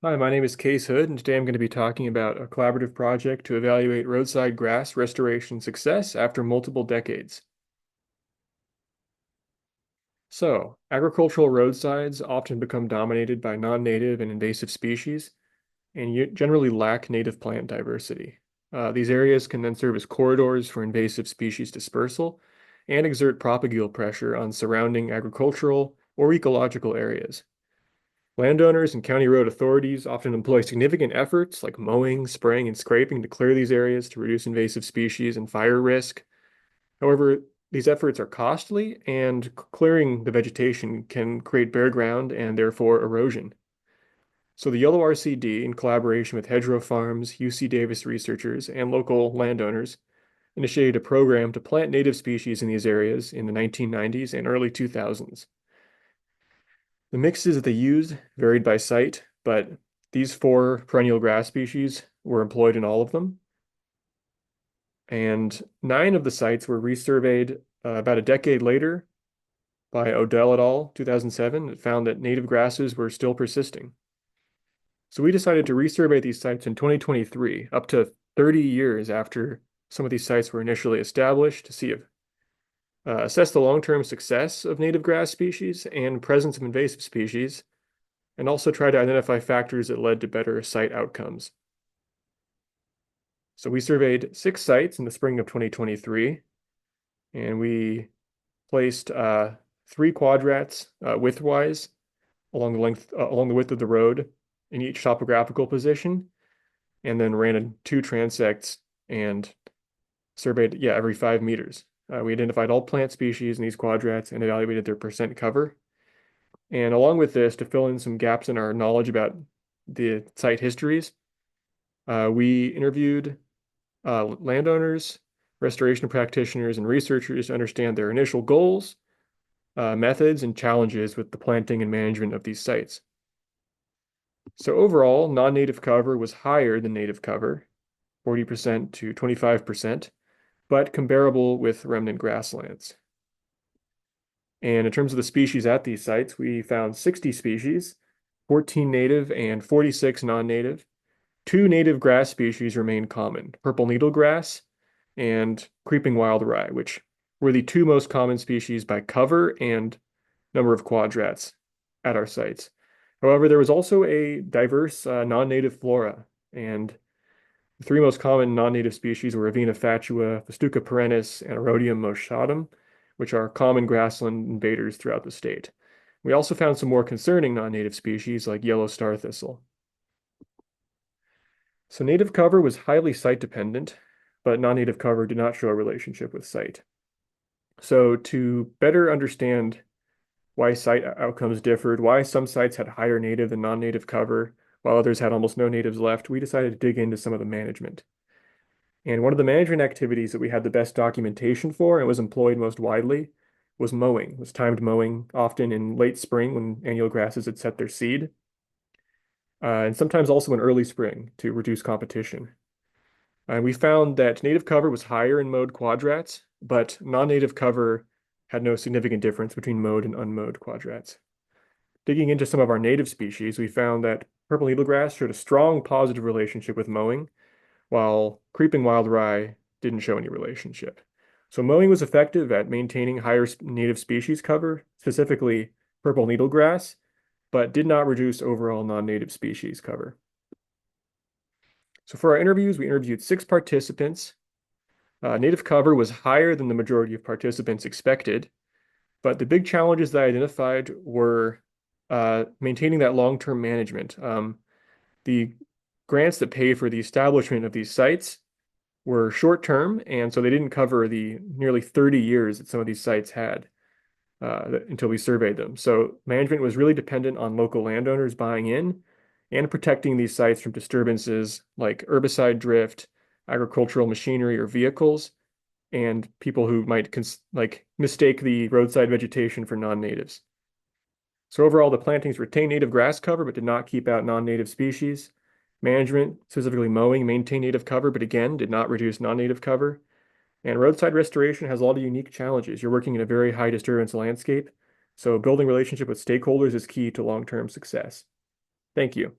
Hi, my name is Kees Hood, and today I'm going to be talking about a collaborative project to evaluate roadside grass restoration success after multiple decades. So, agricultural roadsides often become dominated by non-native and invasive species, and generally lack native plant diversity. These areas can then serve as corridors for invasive species dispersal and exert propagule pressure on surrounding agricultural or ecological areas. Landowners and county road authorities often employ significant efforts like mowing, spraying, and scraping to clear these areas to reduce invasive species and fire risk. However, these efforts are costly, and clearing the vegetation can create bare ground and therefore erosion. So the Yellow RCD, in collaboration with hedgerow farms, UC Davis researchers, and local landowners, initiated a program to plant native species in these areas in the 1990s and early 2000s. The mixes that they used varied by site, but these four perennial grass species were employed in all of them. And 9 of the sites were resurveyed about a decade later by Odell et al. 2007. It found that native grasses were still persisting. So we decided to resurvey these sites in 2023, up to 30 years after some of these sites were initially established, to see if assess the long-term success of native grass species and presence of invasive species, and also try to identify factors that led to better site outcomes. So we surveyed 6 sites in the spring of 2023, and we placed 3 quadrats widthwise along the width of the road in each topographical position, and then ran 2 transects and surveyed every 5 meters. We identified all plant species in these quadrats and evaluated their percent cover. And along with this, to fill in some gaps in our knowledge about the site histories, we interviewed landowners, restoration practitioners, and researchers to understand their initial goals, methods, and challenges with the planting and management of these sites. So overall, non-native cover was higher than native cover, 40% to 25%, but comparable with remnant grasslands. And in terms of the species at these sites, we found 60 species, 14 native and 46 non-native. 2 native grass species remain common, purple needlegrass and creeping wild rye, which were the 2 most common species by cover and number of quadrats at our sites. However, there was also a diverse non-native flora, and the 3 most common non-native species were Avena fatua, Festuca perennis, and Erodium moschatum, which are common grassland invaders throughout the state. We also found some more concerning non-native species like yellow star thistle. So native cover was highly site dependent, but non-native cover did not show a relationship with site. So to better understand why site outcomes differed, why some sites had higher native than non-native cover, while others had almost no natives left, we decided to dig into some of the management. And one of the management activities that we had the best documentation for and was employed most widely was mowing, was timed mowing, often in late spring when annual grasses had set their seed, and sometimes also in early spring to reduce competition. And we found that native cover was higher in mowed quadrats, but non-native cover had no significant difference between mowed and unmowed quadrats. Digging into some of our native species, we found that purple needlegrass showed a strong positive relationship with mowing, while creeping wild rye didn't show any relationship. So mowing was effective at maintaining higher native species cover, specifically purple needlegrass, but did not reduce overall non-native species cover. So for our interviews, we interviewed 6 participants. Native cover was higher than the majority of participants expected, but the big challenges that I identified were maintaining that long-term management. The grants that pay for the establishment of these sites were short-term, and so they didn't cover the nearly 30 years that some of these sites had until we surveyed them. So management was really dependent on local landowners buying in and protecting these sites from disturbances like herbicide drift, agricultural machinery or vehicles, and people who might mistake the roadside vegetation for non-natives. So overall, the plantings retained native grass cover but did not keep out non-native species. Management, specifically mowing, maintained native cover, but again, did not reduce non-native cover. And roadside restoration has a lot of unique challenges. You're working in a very high disturbance landscape, so building relationship with stakeholders is key to long-term success. Thank you.